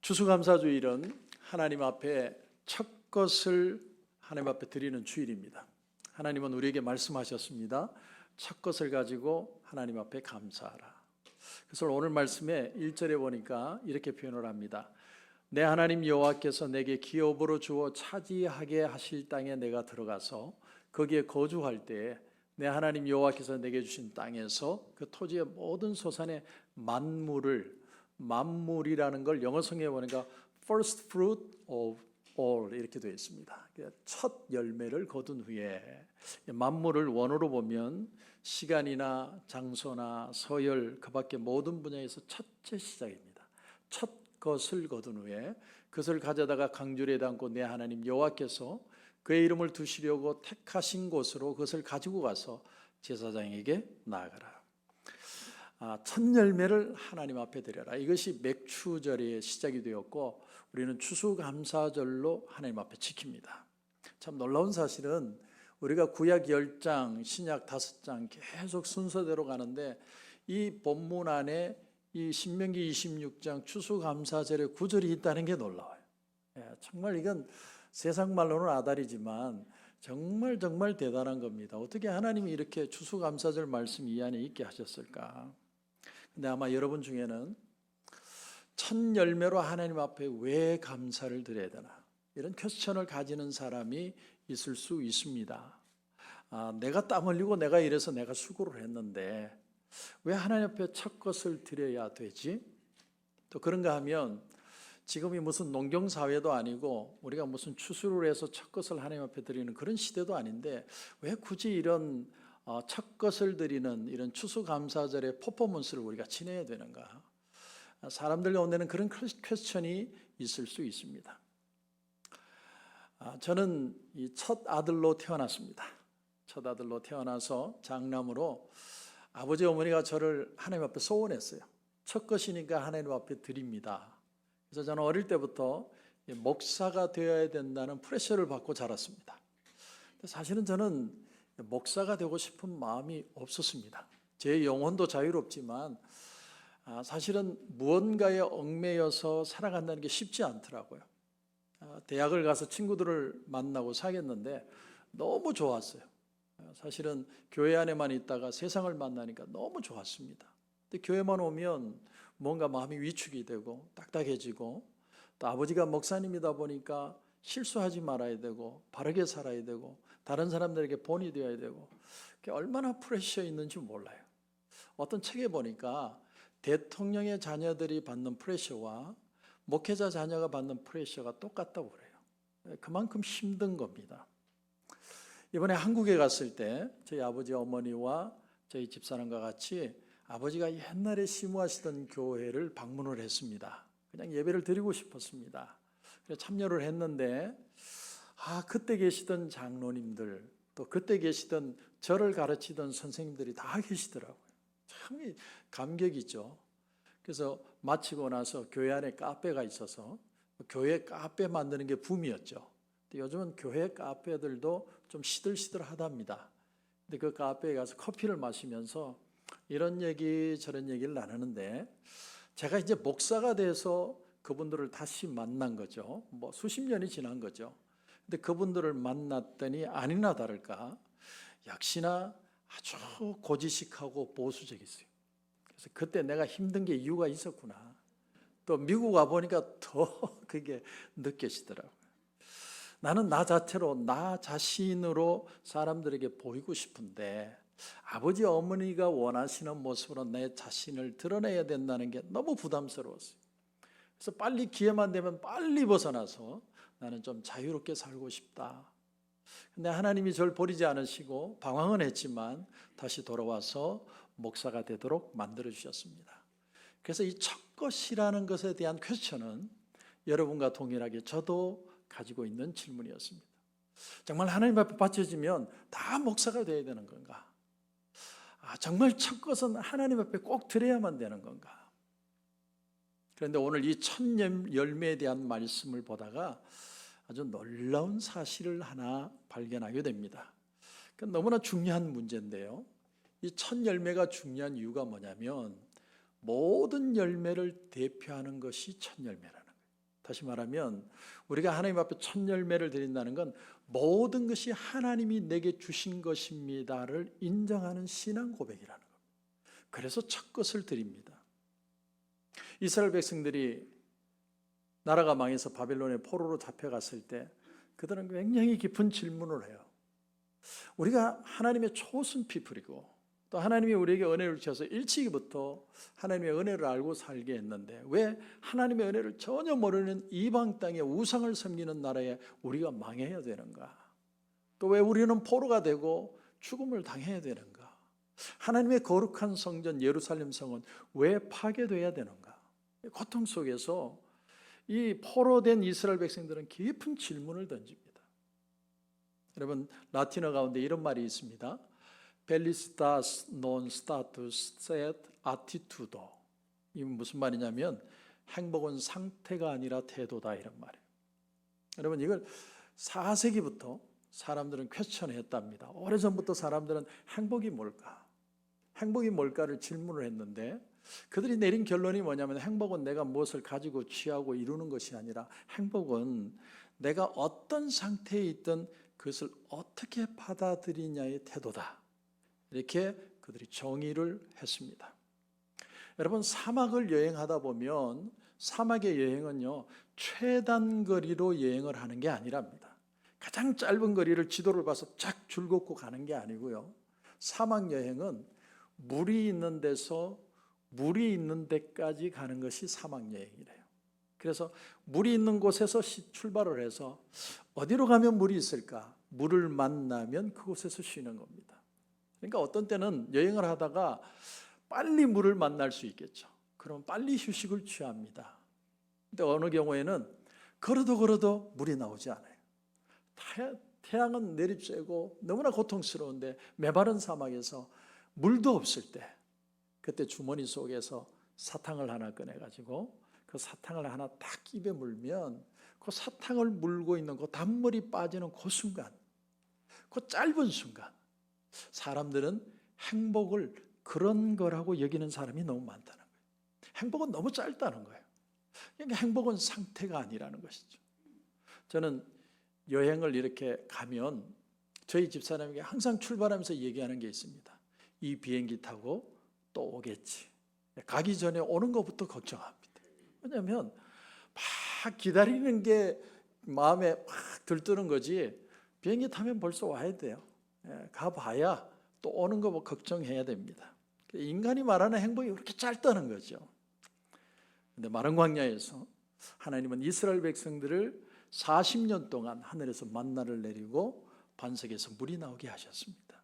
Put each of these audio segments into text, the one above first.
추수감사주일은 하나님 앞에 첫 것을 하나님 앞에 드리는 주일입니다. 하나님은 우리에게 말씀하셨습니다. 첫 것을 가지고 하나님 앞에 감사하라. 그래서 오늘 말씀에 1절에 보니까 이렇게 표현을 합니다. 내 하나님 여호와께서 내게 기업으로 주어 차지하게 하실 땅에 내가 들어가서 거기에 거주할 때에 내 하나님 여호와께서 내게 주신 땅에서 그 토지의 모든 소산의 만물이라는 걸 영어 성경에 보니까 first fruit of all 이렇게 되어 있습니다. 첫 열매를 거둔 후에 만물을 원어로 보면 시간이나 장소나 서열 그 밖에 모든 분야에서 첫째 시작입니다. 첫 것을 거둔 후에 그것을 가져다가 강줄에 담고 내 하나님 여호와께서 그의 이름을 두시려고 택하신 곳으로 그것을 가지고 가서 제사장에게 나아가라. 첫 열매를 하나님 앞에 드려라. 이것이 맥추절의 시작이 되었고 우리는 추수감사절로 하나님 앞에 지킵니다. 참 놀라운 사실은 우리가 구약 10장, 신약 5장 계속 순서대로 가는데 이 본문 안에 이 신명기 26장 추수감사절의 구절이 있다는 게 놀라워요. 정말 이건 세상 말로는 아다리지만 정말 대단한 겁니다. 어떻게 하나님이 이렇게 추수감사절 말씀이 이 안에 있게 하셨을까? 근데 아마 여러분 중에는 첫 열매로 하나님 앞에 왜 감사를 드려야 되나? 이런 퀘스천을 가지는 사람이 있을 수 있습니다. 내가 땀 흘리고 내가 이래서 내가 수고를 했는데 왜 하나님 앞에 첫 것을 드려야 되지? 또 그런가 하면 지금이 무슨 농경사회도 아니고 우리가 무슨 추수를 해서 첫 것을 하나님 앞에 드리는 그런 시대도 아닌데 왜 굳이 이런 첫 것을 드리는 이런 추수감사절의 퍼포먼스를 우리가 지내야 되는가? 사람들 가운데는 그런 퀘스천이 있을 수 있습니다. 저는 이 첫 아들로 태어났습니다. 첫 아들로 태어나서 장남으로 아버지 어머니가 저를 하나님 앞에 소원했어요. 첫 것이니까 하나님 앞에 드립니다. 그래서 저는 어릴 때부터 목사가 되어야 된다는 프레셔를 받고 자랐습니다. 사실은 저는 목사가 되고 싶은 마음이 없었습니다. 제 영혼도 자유롭지만 사실은 무언가에 얽매여서 살아간다는 게 쉽지 않더라고요. 대학을 가서 친구들을 만나고 사귀었는데 너무 좋았어요. 사실은 교회 안에만 있다가 세상을 만나니까 너무 좋았습니다. 근데 교회만 오면 뭔가 마음이 위축이 되고 딱딱해지고 또 아버지가 목사님이다 보니까 실수하지 말아야 되고 바르게 살아야 되고 다른 사람들에게 본이 되어야 되고 그게 얼마나 프레셔 있는지 몰라요. 어떤 책에 보니까 대통령의 자녀들이 받는 프레셔와 목회자 자녀가 받는 프레셔가 똑같다고 그래요. 그만큼 힘든 겁니다. 이번에 한국에 갔을 때 저희 아버지 어머니와 저희 집사람과 같이 아버지가 옛날에 심호하시던 교회를 방문을 했습니다. 그냥 예배를 드리고 싶었습니다. 그래서 참여를 했는데 그때 계시던 장로님들 또 그때 계시던 저를 가르치던 선생님들이 다 계시더라고요. 참 감격이죠. 그래서 마치고 나서 교회 안에 카페가 있어서 교회 카페 만드는 게 붐이었죠. 요즘은 교회 카페들도 좀 시들시들하답니다. 근데 그 카페에 가서 커피를 마시면서 이런 얘기 저런 얘기를 나누는데 제가 이제 목사가 돼서 그분들을 다시 만난 거죠. 뭐 수십 년이 지난 거죠. 근데 그분들을 만났더니 아니나 다를까 역시나 아주 고지식하고 보수적이었어요. 그래서 그때 내가 힘든 게 이유가 있었구나. 또 미국 와 보니까 더 그게 느껴지더라고요. 나는 나 자체로 나 자신으로 사람들에게 보이고 싶은데 아버지 어머니가 원하시는 모습으로 내 자신을 드러내야 된다는 게 너무 부담스러웠어요. 그래서 빨리 기회만 되면 빨리 벗어나서 나는 좀 자유롭게 살고 싶다. 근데 하나님이 저를 버리지 않으시고 방황은 했지만 다시 돌아와서 목사가 되도록 만들어 주셨습니다. 그래서 이 첫 것이라는 것에 대한 퀘스천은 여러분과 동일하게 저도 가지고 있는 질문이었습니다. 정말 하나님 앞에 바쳐지면 다 목사가 되어야 되는 건가? 정말 첫 것은 하나님 앞에 꼭 드려야만 되는 건가? 그런데 오늘 이 첫 열매에 대한 말씀을 보다가 아주 놀라운 사실을 하나 발견하게 됩니다. 너무나 중요한 문제인데요. 이 첫 열매가 중요한 이유가 뭐냐면 모든 열매를 대표하는 것이 첫 열매라는 거예요. 다시 말하면 우리가 하나님 앞에 첫 열매를 드린다는 건 모든 것이 하나님이 내게 주신 것입니다를 인정하는 신앙 고백이라는 겁니다. 그래서 첫 것을 드립니다. 이스라엘 백성들이 나라가 망해서 바벨론의 포로로 잡혀갔을 때 그들은 굉장히 깊은 질문을 해요. 우리가 하나님의 초선 피플이고 또 하나님이 우리에게 은혜를 주셔서 일찍이부터 하나님의 은혜를 알고 살게 했는데 왜 하나님의 은혜를 전혀 모르는 이방 땅의 우상을 섬기는 나라에 우리가 망해야 되는가? 또 왜 우리는 포로가 되고 죽음을 당해야 되는가? 하나님의 거룩한 성전 예루살렘 성은 왜 파괴돼야 되는가? 고통 속에서 이 포로된 이스라엘 백성들은 깊은 질문을 던집니다. 여러분 라틴어 가운데 이런 말이 있습니다. Felicitas non status sed attitudo. 이 무슨 말이냐면 행복은 상태가 아니라 태도다 이런 말이에요. 여러분 이걸 4세기부터 사람들은 퀘스천했답니다. 오래전부터 사람들은 행복이 뭘까? 행복이 뭘까를 질문을 했는데 그들이 내린 결론이 뭐냐면 행복은 내가 무엇을 가지고 취하고 이루는 것이 아니라 행복은 내가 어떤 상태에 있든 그것을 어떻게 받아들이냐의 태도다. 이렇게 그들이 정의를 했습니다. 여러분 사막을 여행하다 보면 사막의 여행은요 최단 거리로 여행을 하는 게 아니랍니다. 가장 짧은 거리를 지도를 봐서 쫙 줄 긋고 가는 게 아니고요. 사막 여행은 물이 있는 데서 물이 있는 데까지 가는 것이 사막 여행이래요. 그래서 물이 있는 곳에서 출발을 해서 어디로 가면 물이 있을까? 물을 만나면 그곳에서 쉬는 겁니다. 그러니까 어떤 때는 여행을 하다가 빨리 물을 만날 수 있겠죠. 그럼 빨리 휴식을 취합니다. 근데 어느 경우에는 걸어도 물이 나오지 않아요. 태양은 내리쬐고 너무나 고통스러운데 메마른 사막에서 물도 없을 때 그때 주머니 속에서 사탕을 하나 꺼내가지고 그 사탕을 하나 딱 입에 물면 그 사탕을 물고 있는 그 단물이 빠지는 그 순간, 그 짧은 순간 사람들은 행복을 그런 거라고 여기는 사람이 너무 많다는 거예요. 행복은 너무 짧다는 거예요. 그러니까 행복은 상태가 아니라는 것이죠. 저는 여행을 이렇게 가면 저희 집사람에게 항상 출발하면서 얘기하는 게 있습니다. 이 비행기 타고 또 오겠지. 가기 전에 오는 것부터 걱정합니다. 왜냐하면 막 기다리는 게 마음에 막 들뜨는 거지 비행기 타면 벌써 와야 돼요. 가봐야 또 오는 거 뭐 걱정해야 됩니다. 인간이 말하는 행복이 그렇게 짧다는 거죠. 근데 마른 광야에서 하나님은 이스라엘 백성들을 40년 동안 하늘에서 만나를 내리고 반석에서 물이 나오게 하셨습니다.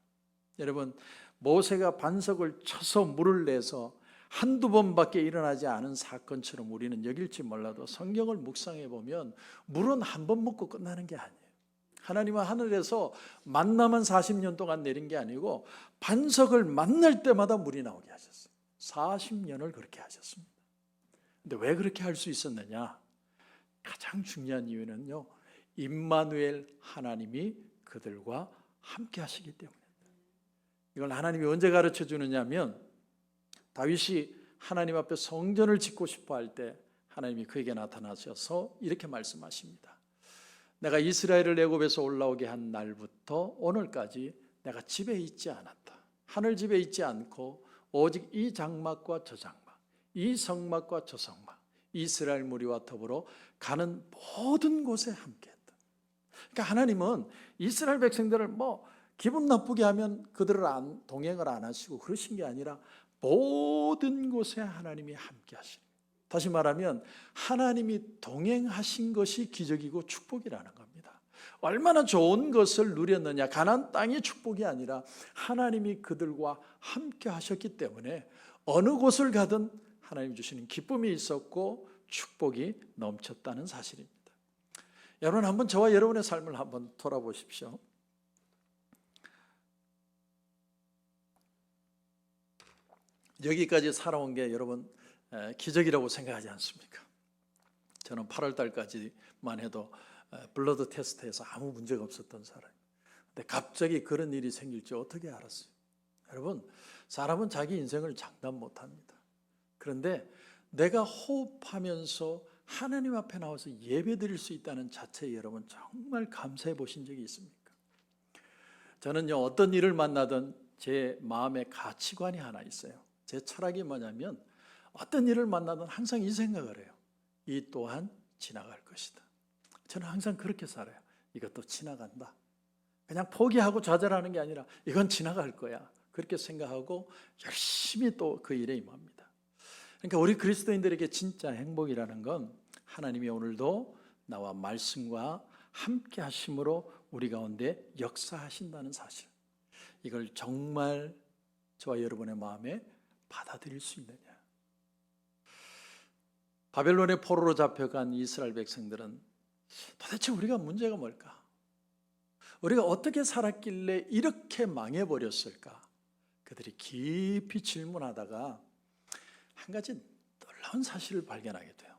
여러분 모세가 반석을 쳐서 물을 내서 한두 번밖에 일어나지 않은 사건처럼 우리는 여길지 몰라도 성경을 묵상해 보면 물은 한 번 먹고 끝나는 게 아니에요. 하나님은 하늘에서 만나만 40년 동안 내린 게 아니고 반석을 만날 때마다 물이 나오게 하셨어요. 40년을 그렇게 하셨습니다. 근데 왜 그렇게 할 수 있었느냐? 가장 중요한 이유는요, 임마누엘 하나님이 그들과 함께 하시기 때문입니다. 이걸 하나님이 언제 가르쳐 주느냐면 다윗이 하나님 앞에 성전을 짓고 싶어 할 때 하나님이 그에게 나타나셔서 이렇게 말씀하십니다. 내가 이스라엘을 애굽에서 올라오게 한 날부터 오늘까지 내가 집에 있지 않았다. 하늘 집에 있지 않고 오직 이 장막과 저 장막, 이 성막과 저 성막, 이스라엘 무리와 더불어 가는 모든 곳에 함께했다. 그러니까 하나님은 이스라엘 백성들을 기분 나쁘게 하면 그들을 동행을 안 하시고 그러신 게 아니라 모든 곳에 하나님이 함께 하시는 거예요. 다시 말하면 하나님이 동행하신 것이 기적이고 축복이라는 겁니다. 얼마나 좋은 것을 누렸느냐. 가나안 땅의 축복이 아니라 하나님이 그들과 함께 하셨기 때문에 어느 곳을 가든 하나님 주시는 기쁨이 있었고 축복이 넘쳤다는 사실입니다. 여러분 한번 저와 여러분의 삶을 한번 돌아보십시오. 여기까지 살아온 게 여러분 기적이라고 생각하지 않습니까? 저는 8월 달까지만 해도 블러드 테스트에서 아무 문제가 없었던 사람이에요. 근데 갑자기 그런 일이 생길 줄 어떻게 알았어요? 여러분 사람은 자기 인생을 장담 못합니다. 그런데 내가 호흡하면서 하나님 앞에 나와서 예배 드릴 수 있다는 자체에 여러분 정말 감사해 보신 적이 있습니까? 저는요, 어떤 일을 만나든 제 마음의 가치관이 하나 있어요. 제 철학이 뭐냐면 어떤 일을 만나든 항상 이 생각을 해요. 이 또한 지나갈 것이다. 저는 항상 그렇게 살아요. 이것도 지나간다. 그냥 포기하고 좌절하는 게 아니라 이건 지나갈 거야. 그렇게 생각하고 열심히 또 그 일에 임합니다. 그러니까 우리 그리스도인들에게 진짜 행복이라는 건 하나님이 오늘도 나와 말씀과 함께 하심으로 우리 가운데 역사하신다는 사실. 이걸 정말 저와 여러분의 마음에 받아들일 수 있느냐. 바벨론의 포로로 잡혀간 이스라엘 백성들은 도대체 우리가 문제가 뭘까? 우리가 어떻게 살았길래 이렇게 망해버렸을까? 그들이 깊이 질문하다가 한 가지 놀라운 사실을 발견하게 돼요.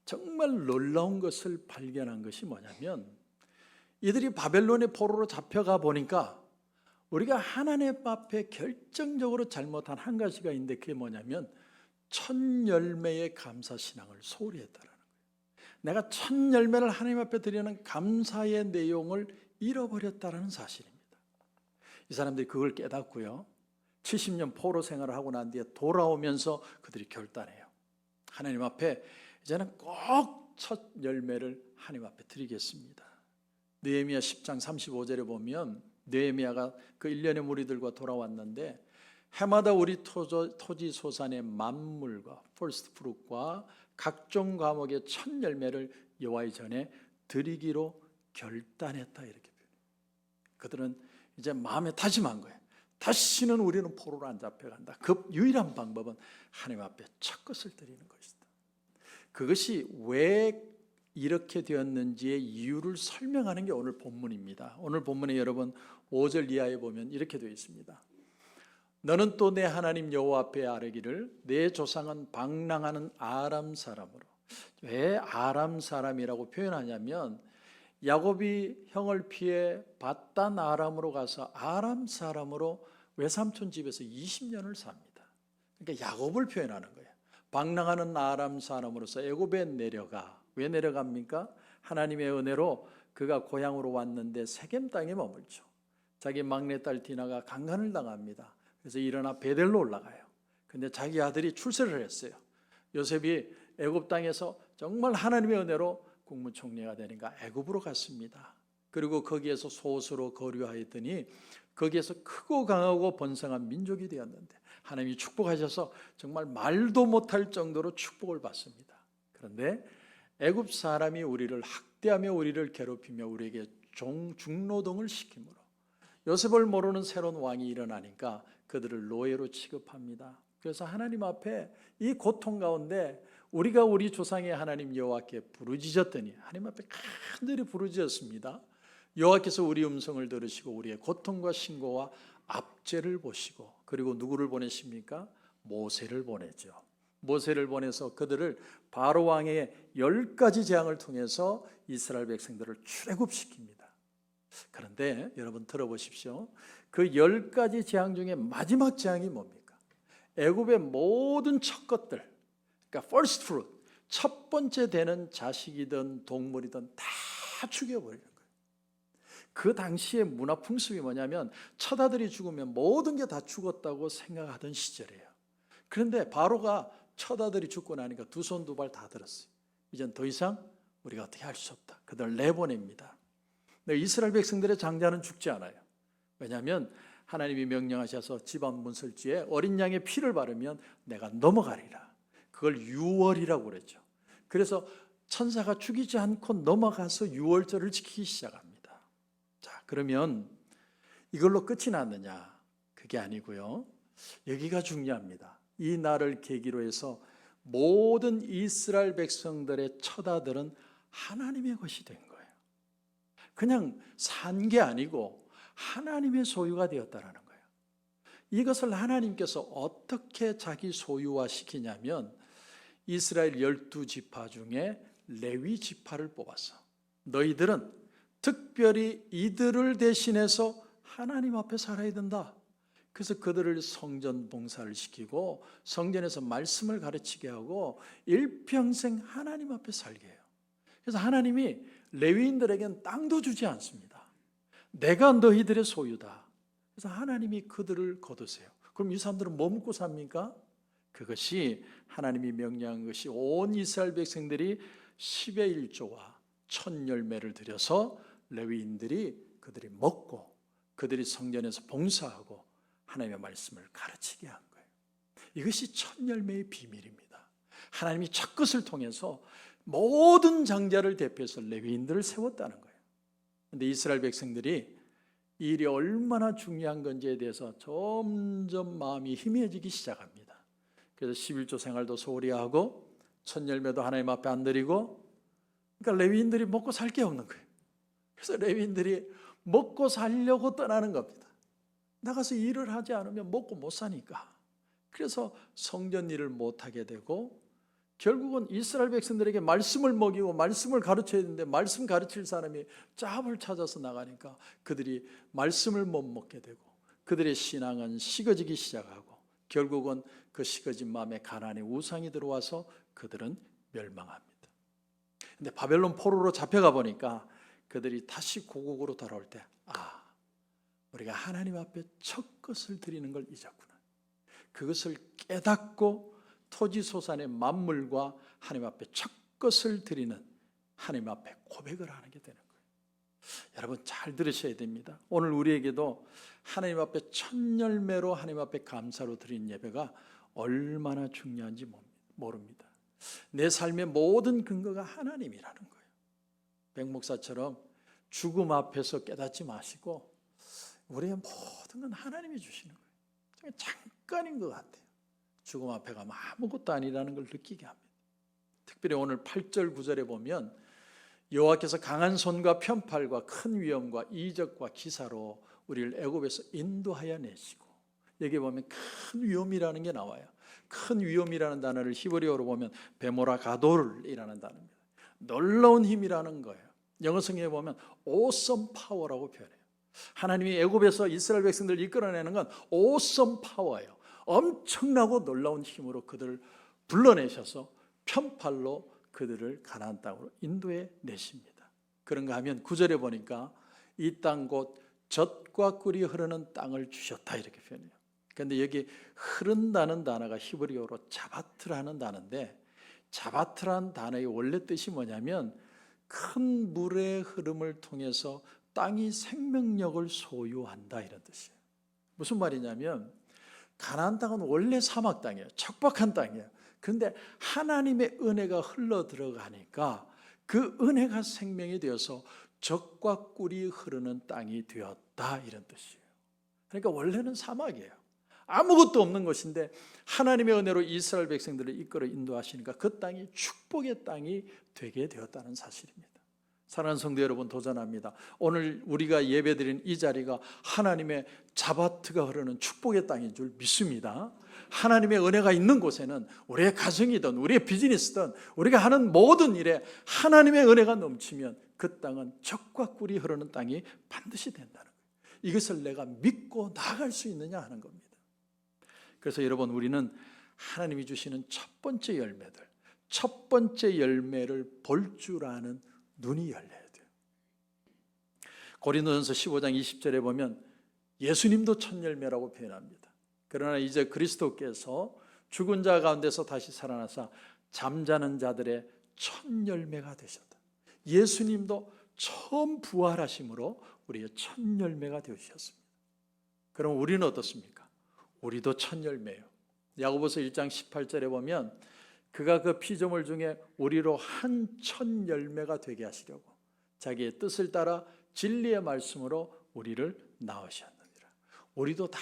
정말 놀라운 것을 발견한 것이 뭐냐면 이들이 바벨론의 포로로 잡혀가 보니까 우리가 하나님 앞에 결정적으로 잘못한 한 가지가 있는데 그게 뭐냐면 첫 열매의 감사신앙을 소홀히 했다라는 거예요. 내가 첫 열매를 하나님 앞에 드리는 감사의 내용을 잃어버렸다는 사실입니다. 이 사람들이 그걸 깨닫고요, 70년 포로 생활을 하고 난 뒤에 돌아오면서 그들이 결단해요. 하나님 앞에 이제는 꼭 첫 열매를 하나님 앞에 드리겠습니다. 느헤미야 10장 35절에 보면 느헤미야가 그 1년의 무리들과 돌아왔는데 해마다 우리 토지 소산의 만물과 퍼스트 프루트과 각종 과목의 첫 열매를 여호와의 전에 드리기로 결단했다, 이렇게 표현해요. 그들은 이제 마음에 다짐한 거예요. 다시는 우리는 포로로 안 잡혀간다. 그 유일한 방법은 하나님 앞에 첫 것을 드리는 것이다. 그것이 왜 이렇게 되었는지의 이유를 설명하는 게 오늘 본문입니다. 오늘 본문에 여러분 5절 이하에 보면 이렇게 되어 있습니다. 너는 또 내 하나님 여호와 앞에 아뢰기를 내 조상은 방랑하는 아람 사람으로. 왜 아람 사람이라고 표현하냐면 야곱이 형을 피해 밧단 아람으로 가서 아람 사람으로 외삼촌 집에서 20년을 삽니다. 그러니까 야곱을 표현하는 거예요. 방랑하는 아람 사람으로서 애굽에 내려가. 왜 내려갑니까? 하나님의 은혜로 그가 고향으로 왔는데 세겜 땅에 머물죠. 자기 막내딸 디나가 강간을 당합니다. 그래서 일어나 베델로 올라가요. 근데 자기 아들이 출세를 했어요. 요셉이 애굽 땅에서 정말 하나님의 은혜로 국무총리가 되니까 애굽으로 갔습니다. 그리고 거기에서 소수로 거류하였더니 거기에서 크고 강하고 번성한 민족이 되었는데 하나님이 축복하셔서 정말 말도 못할 정도로 축복을 받습니다. 그런데 애굽 사람이 우리를 학대하며 우리를 괴롭히며 우리에게 중노동을 시키므로 요셉을 모르는 새로운 왕이 일어나니까 그들을 노예로 취급합니다. 그래서 하나님 앞에 이 고통 가운데 우리가 우리 조상의 하나님 여호와께 부르짖었더니 하나님 앞에 간절히 부르짖었습니다. 여호와께서 우리 음성을 들으시고 우리의 고통과 신고와 압제를 보시고 그리고 누구를 보내십니까? 모세를 보내죠. 모세를 보내서 그들을 바로 왕의 10가지 재앙을 통해서 이스라엘 백성들을 출애굽시킵니다. 그런데 여러분 들어보십시오. 그 10가지 재앙 중에 마지막 재앙이 뭡니까? 애굽의 모든 첫 것들, 그러니까 first fruit, 첫 번째 되는 자식이든 동물이든 다 죽여버리는 거예요. 그 당시의 문화 풍습이 뭐냐면 첫 아들이 죽으면 모든 게 다 죽었다고 생각하던 시절이에요. 그런데 바로가 첫 아들이 죽고 나니까 두 손 두 발 다 들었어요. 이젠 더 이상 우리가 어떻게 할 수 없다. 그들을 내보냅니다. 근데 이스라엘 백성들의 장자는 죽지 않아요. 왜냐하면 하나님이 명령하셔서 집안 문설주에 어린 양의 피를 바르면 내가 넘어가리라. 그걸 유월이라고 그랬죠. 그래서 천사가 죽이지 않고 넘어가서 유월절을 지키기 시작합니다. 자, 그러면 이걸로 끝이 났느냐? 그게 아니고요. 여기가 중요합니다. 이 날을 계기로 해서 모든 이스라엘 백성들의 첫 아들은 하나님의 것이 된 거예요. 그냥 산 게 아니고 하나님의 소유가 되었다라는 거예요. 이것을 하나님께서 어떻게 자기 소유화 시키냐면 이스라엘 12지파 중에 레위 지파를 뽑아서 너희들은 특별히 이들을 대신해서 하나님 앞에 살아야 된다. 그래서 그들을 성전 봉사를 시키고 성전에서 말씀을 가르치게 하고 일평생 하나님 앞에 살게 해요. 그래서 하나님이 레위인들에겐 땅도 주지 않습니다. 내가 너희들의 소유다. 그래서 하나님이 그들을 거두세요. 그럼 이 사람들은 뭐 먹고 삽니까? 그것이 하나님이 명령한 것이 온 이스라엘 백성들이 10의 1조와 첫 열매를 들여서 레위인들이 그들이 먹고 그들이 성전에서 봉사하고 하나님의 말씀을 가르치게 한 거예요. 이것이 첫 열매의 비밀입니다. 하나님이 첫 것을 통해서 모든 장자를 대표해서 레위인들을 세웠다는 거예요. 그런데 이스라엘 백성들이 이 일이 얼마나 중요한 건지에 대해서 점점 마음이 희미해지기 시작합니다. 그래서 11조 생활도 소홀히 하고 첫 열매도 하나님 앞에 안 드리고, 그러니까 레위인들이 먹고 살 게 없는 거예요. 그래서 레위인들이 먹고 살려고 떠나는 겁니다. 나가서 일을 하지 않으면 먹고 못 사니까. 그래서 성전 일을 못하게 되고 결국은 이스라엘 백성들에게 말씀을 먹이고 말씀을 가르쳐야 되는데 말씀 가르칠 사람이 짭을 찾아서 나가니까 그들이 말씀을 못 먹게 되고 그들의 신앙은 식어지기 시작하고 결국은 그 식어진 마음에 가나안의 우상이 들어와서 그들은 멸망합니다. 근데 바벨론 포로로 잡혀가 보니까 그들이 다시 고국으로 돌아올 때 우리가 하나님 앞에 첫 것을 드리는 걸 잊었구나. 그것을 깨닫고 토지소산의 만물과 하나님 앞에 첫 것을 드리는 하나님 앞에 고백을 하게 되는 거예요. 여러분 잘 들으셔야 됩니다. 오늘 우리에게도 하나님 앞에 첫 열매로 하나님 앞에 감사로 드리는 예배가 얼마나 중요한지 모릅니다. 내 삶의 모든 근거가 하나님이라는 거예요. 백 목사처럼 죽음 앞에서 깨닫지 마시고 우리의 모든 건 하나님이 주시는 거예요. 잠깐인 것 같아요. 죽음 앞에 가면 아무것도 아니라는 걸 느끼게 합니다. 특별히 오늘 8절 9절에 보면 여호와께서 강한 손과 편팔과 큰 위엄과 이적과 기사로 우리를 애굽에서 인도하여 내시고, 여기 보면 큰 위엄이라는 게 나와요. 큰 위엄이라는 단어를 히브리어로 보면 베모라 가돌이라는 단어입니다. 놀라운 힘이라는 거예요. 영어 성경에 보면 awesome power라고 표현해요. 하나님이 애굽에서 이스라엘 백성들을 이끌어내는 건 awesome power예요. 엄청나고 놀라운 힘으로 그들을 불러내셔서 편팔로 그들을 가나안 땅으로 인도해 내십니다. 그런가 하면 9절에 보니까 이 땅 곧 젖과 꿀이 흐르는 땅을 주셨다 이렇게 표현해요. 그런데 여기 흐른다는 단어가 히브리어로 자바트라는 단어인데, 자바트라는 단어의 원래 뜻이 뭐냐면 큰 물의 흐름을 통해서 땅이 생명력을 소유한다 이런 뜻이에요. 무슨 말이냐면 가나안 땅은 원래 사막 땅이에요. 척박한 땅이에요. 그런데 하나님의 은혜가 흘러 들어가니까 그 은혜가 생명이 되어서 젖과 꿀이 흐르는 땅이 되었다 이런 뜻이에요. 그러니까 원래는 사막이에요. 아무것도 없는 것인데 하나님의 은혜로 이스라엘 백성들을 이끌어 인도하시니까 그 땅이 축복의 땅이 되게 되었다는 사실입니다. 사랑하는 성도 여러분, 도전합니다. 오늘 우리가 예배드린 이 자리가 하나님의 자바트가 흐르는 축복의 땅인 줄 믿습니다. 하나님의 은혜가 있는 곳에는 우리의 가정이든 우리의 비즈니스든 우리가 하는 모든 일에 하나님의 은혜가 넘치면 그 땅은 젖과 꿀이 흐르는 땅이 반드시 된다는 거예요. 이것을 내가 믿고 나아갈 수 있느냐 하는 겁니다. 그래서 여러분, 우리는 하나님이 주시는 첫 번째 열매들, 첫 번째 열매를 볼 줄 아는 눈이 열려야 돼요. 고린도전서 15장 20절에 보면 예수님도 첫 열매라고 표현합니다. 그러나 이제 그리스도께서 죽은 자 가운데서 다시 살아나사 잠자는 자들의 첫 열매가 되셨다. 예수님도 처음 부활하심으로 우리의 첫 열매가 되셨습니다. 그럼 우리는 어떻습니까? 우리도 첫 열매예요. 야고보서 1장 18절에 보면 그가 그 피조물 중에 우리로 한 첫 열매가 되게 하시려고 자기의 뜻을 따라 진리의 말씀으로 우리를 낳으셨느니라. 우리도 다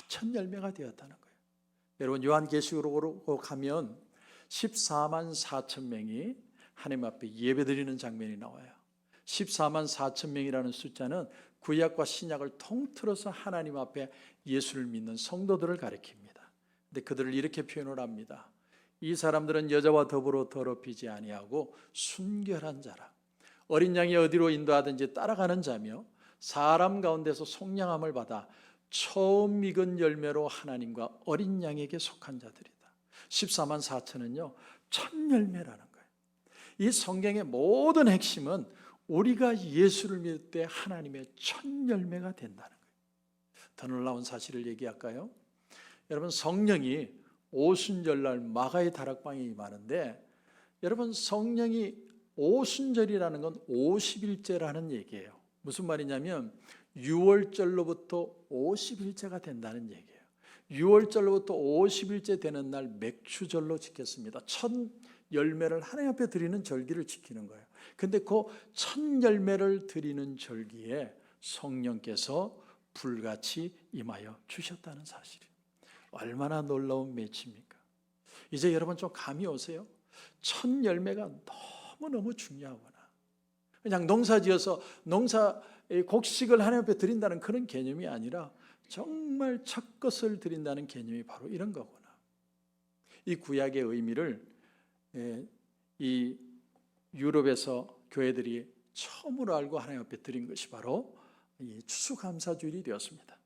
첫 열매가 되었다는 거예요. 여러분, 요한계시록으로 가면 14만 4천 명이 하나님 앞에 예배드리는 장면이 나와요. 14만 4천 명이라는 숫자는 구약과 신약을 통틀어서 하나님 앞에 예수를 믿는 성도들을 가리킵니다. 근데 그들을 이렇게 표현을 합니다. 이 사람들은 여자와 더불어 더럽히지 아니하고 순결한 자라. 어린 양이 어디로 인도하든지 따라가는 자며 사람 가운데서 속량함을 받아 처음 익은 열매로 하나님과 어린 양에게 속한 자들이다. 14만 4천은요, 첫 열매라는 거예요. 이 성경의 모든 핵심은 우리가 예수를 믿을 때 하나님의 첫 열매가 된다는 거예요. 더 놀라운 사실을 얘기할까요? 여러분, 성령이 오순절날 마가의 다락방에 임하는데, 여러분, 성령이 오순절이라는 건 50일째라는 얘기예요. 무슨 말이냐면 6월절로부터 50일째가 된다는 얘기예요. 6월절로부터 50일째 되는 날 맥추절로 지켰습니다. 첫 열매를 하나님 앞에 드리는 절기를 지키는 거예요. 근데 그 첫 열매를 드리는 절기에 성령께서 불같이 임하여 주셨다는 사실이에요. 얼마나 놀라운 매치입니까? 이제 여러분 좀 감이 오세요? 첫 열매가 너무너무 중요하구나. 그냥 농사지어서 농사의 곡식을 하나님 앞에 드린다는 그런 개념이 아니라 정말 첫 것을 드린다는 개념이 바로 이런 거구나. 이 구약의 의미를 이 유럽에서 교회들이 처음으로 알고 하나님 앞에 드린 것이 바로 이 추수감사주일이 되었습니다.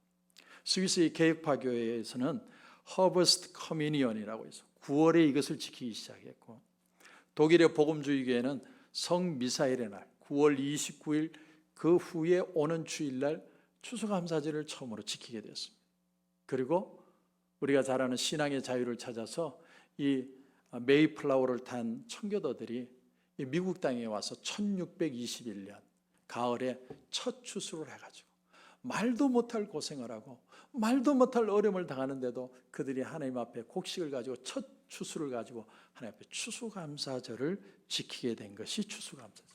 스위스의 개혁파 교회에서는 Harvest Communion이라고 해서 9월에 이것을 지키기 시작했고, 독일의 복음주의 교회는 성미사엘의 날 9월 29일 그 후에 오는 주일날 추수감사절을 처음으로 지키게 되었습니다. 그리고 우리가 잘 아는 신앙의 자유를 찾아서 이 메이플라워를 탄 청교도들이 미국 땅에 와서 1621년 가을에 첫 추수를 해가지고 말도 못할 고생을 하고 말도 못할 어려움을 당하는데도 그들이 하나님 앞에 곡식을 가지고 첫 추수를 가지고 하나님 앞에 추수감사절을 지키게 된 것이 추수감사절.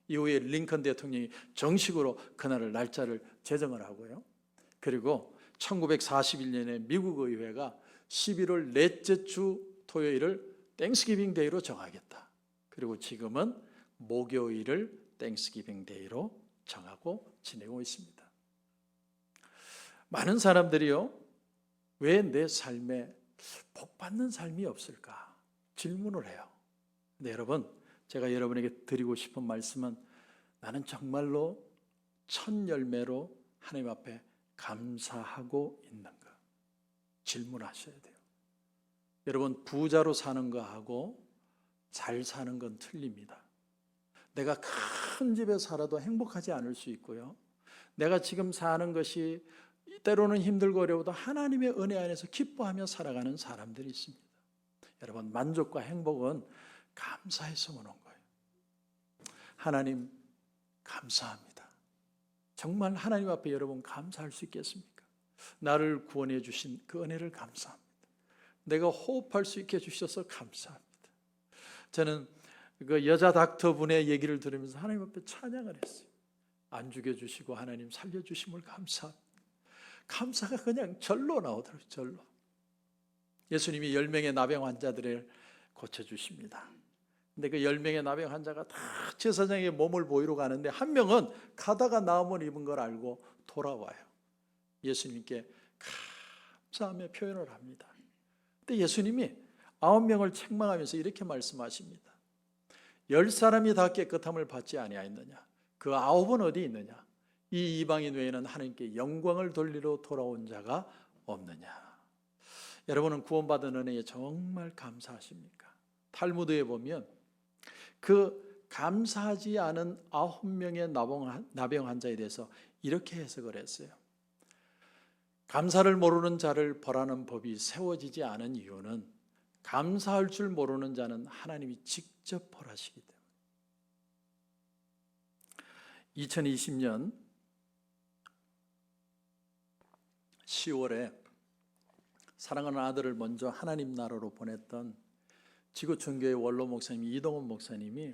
이후에 링컨 대통령이 정식으로 그날을 날짜를 제정을 하고요. 그리고 1941년에 미국 의회가 11월 넷째 주 토요일을 땡스기빙 데이로 정하겠다. 그리고 지금은 목요일을 땡스기빙 데이로 정하고 지내고 있습니다. 많은 사람들이요, 왜 내 삶에 복받는 삶이 없을까 질문을 해요. 근데 여러분, 제가 여러분에게 드리고 싶은 말씀은 나는 정말로 첫 열매로 하나님 앞에 감사하고 있는가 질문하셔야 돼요. 여러분, 부자로 사는 거하고 잘 사는 건 틀립니다. 내가 큰 집에 살아도 행복하지 않을 수 있고요, 내가 지금 사는 것이 때로는 힘들고 어려워도 하나님의 은혜 안에서 기뻐하며 살아가는 사람들이 있습니다. 여러분, 만족과 행복은 감사해서 오는 거예요. 하나님 감사합니다. 정말 하나님 앞에 여러분 감사할 수 있겠습니까? 나를 구원해 주신 그 은혜를 감사합니다. 내가 호흡할 수 있게 해주셔서 감사합니다. 저는 그 여자 닥터분의 얘기를 들으면서 하나님 앞에 찬양을 했어요. 안 죽여주시고 하나님 살려주심을 감사합니다. 감사가 그냥 절로 나오더라고요. 절로. 예수님이 10명의 나병 환자들을 고쳐주십니다. 근데 그 10명의 나병 환자가 다 제사장에게 몸을 보이러 가는데 한 명은 가다가 나음을 입은 걸 알고 돌아와요. 예수님께 감사하며 표현을 합니다. 근데 예수님이 9명을 책망하면서 이렇게 말씀하십니다. 10사람이 다 깨끗함을 받지 아니하였느냐? 그 9은 어디 있느냐? 이 이방인 외에는 하나님께 영광을 돌리러 돌아온 자가 없느냐? 여러분은 구원받은 은혜에 정말 감사하십니까? 탈무드에 보면 그 감사하지 않은 9명의 나병 환자에 대해서 이렇게 해석을 했어요. 감사를 모르는 자를 벌하는 법이 세워지지 않은 이유는 감사할 줄 모르는 자는 하나님이 직접 벌하시기 때문에. 2020년 10월에 사랑하는 아들을 먼저 하나님 나라로 보냈던 지구촌교회 원로 목사님 이동원 목사님이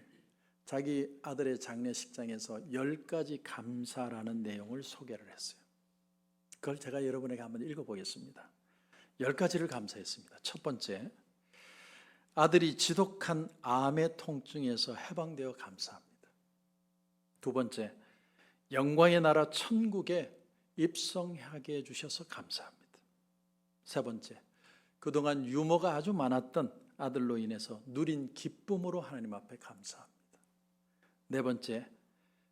자기 아들의 장례식장에서 10가지 감사라는 내용을 소개를 했어요. 그걸 제가 여러분에게 한번 읽어보겠습니다. 10가지를 감사했습니다. 첫 번째, 아들이 지독한 암의 통증에서 해방되어 감사합니다. 두 번째, 영광의 나라 천국에 입성하게 해주셔서 감사합니다. 세 번째, 그동안 유머가 아주 많았던 아들로 인해서 누린 기쁨으로 하나님 앞에 감사합니다. 네 번째,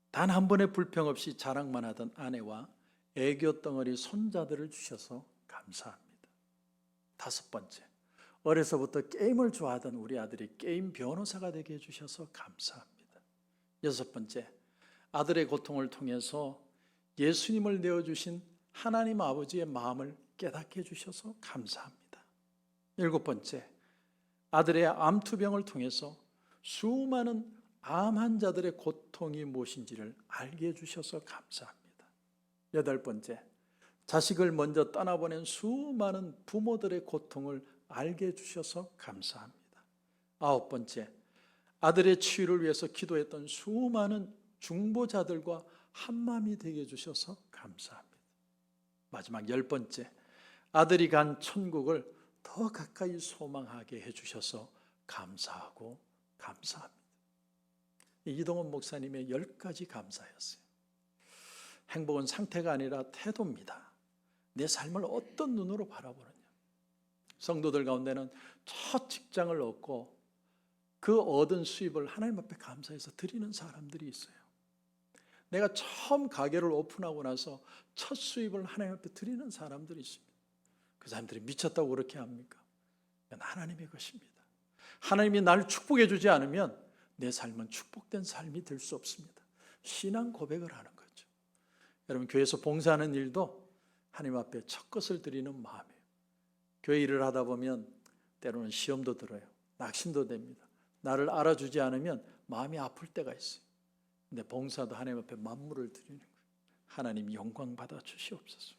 단 한 번의 불평 없이 자랑만 하던 아내와 애교 덩어리 손자들을 주셔서 감사합니다. 5번째, 어려서부터 게임을 좋아하던 우리 아들이 게임 변호사가 되게 해주셔서 감사합니다. 6번째, 아들의 고통을 통해서 예수님을 내어주신 하나님 아버지의 마음을 깨닫게 해주셔서 감사합니다. 7번째, 아들의 암투병을 통해서 수많은 암 환자들의 고통이 무엇인지를 알게 해주셔서 감사합니다. 8번째, 자식을 먼저 떠나보낸 수많은 부모들의 고통을 알게 해주셔서 감사합니다. 9번째, 아들의 치유를 위해서 기도했던 수많은 중보자들과 한마음이 되게 해주셔서 감사합니다. 마지막 10번째, 아들이 간 천국을 더 가까이 소망하게 해주셔서 감사하고 감사합니다. 이동원 목사님의 10가지 감사였어요. 행복은 상태가 아니라 태도입니다. 내 삶을 어떤 눈으로 바라보느냐. 성도들 가운데는 첫 직장을 얻고 그 얻은 수입을 하나님 앞에 감사해서 드리는 사람들이 있어요. 내가 처음 가게를 오픈하고 나서 첫 수입을 하나님 앞에 드리는 사람들이 있습니다. 그 사람들이 미쳤다고 그렇게 합니까? 이건 하나님의 것입니다. 하나님이 나를 축복해 주지 않으면 내 삶은 축복된 삶이 될 수 없습니다. 신앙 고백을 하는 거죠. 여러분, 교회에서 봉사하는 일도 하나님 앞에 첫 것을 드리는 마음이에요. 교회 일을 하다 보면 때로는 시험도 들어요. 낙심도 됩니다. 나를 알아주지 않으면 마음이 아플 때가 있어요. 근데 봉사도 하나님 앞에 만물을 드리는 거예요. 하나님 영광 받아 주시옵소서.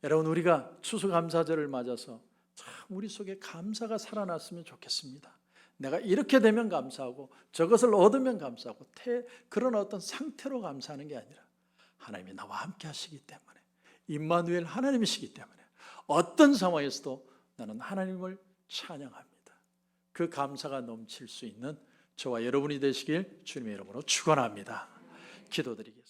여러분, 우리가 추수감사절을 맞아서 참 우리 속에 감사가 살아났으면 좋겠습니다. 내가 이렇게 되면 감사하고 저것을 얻으면 감사하고 그런 어떤 상태로 감사하는 게 아니라 하나님이 나와 함께 하시기 때문에, 임마누엘 하나님이시기 때문에 어떤 상황에서도 나는 하나님을 찬양합니다. 그 감사가 넘칠 수 있는 저와 여러분이 되시길 주님의 이름으로 축원합니다. 기도드리겠습니다.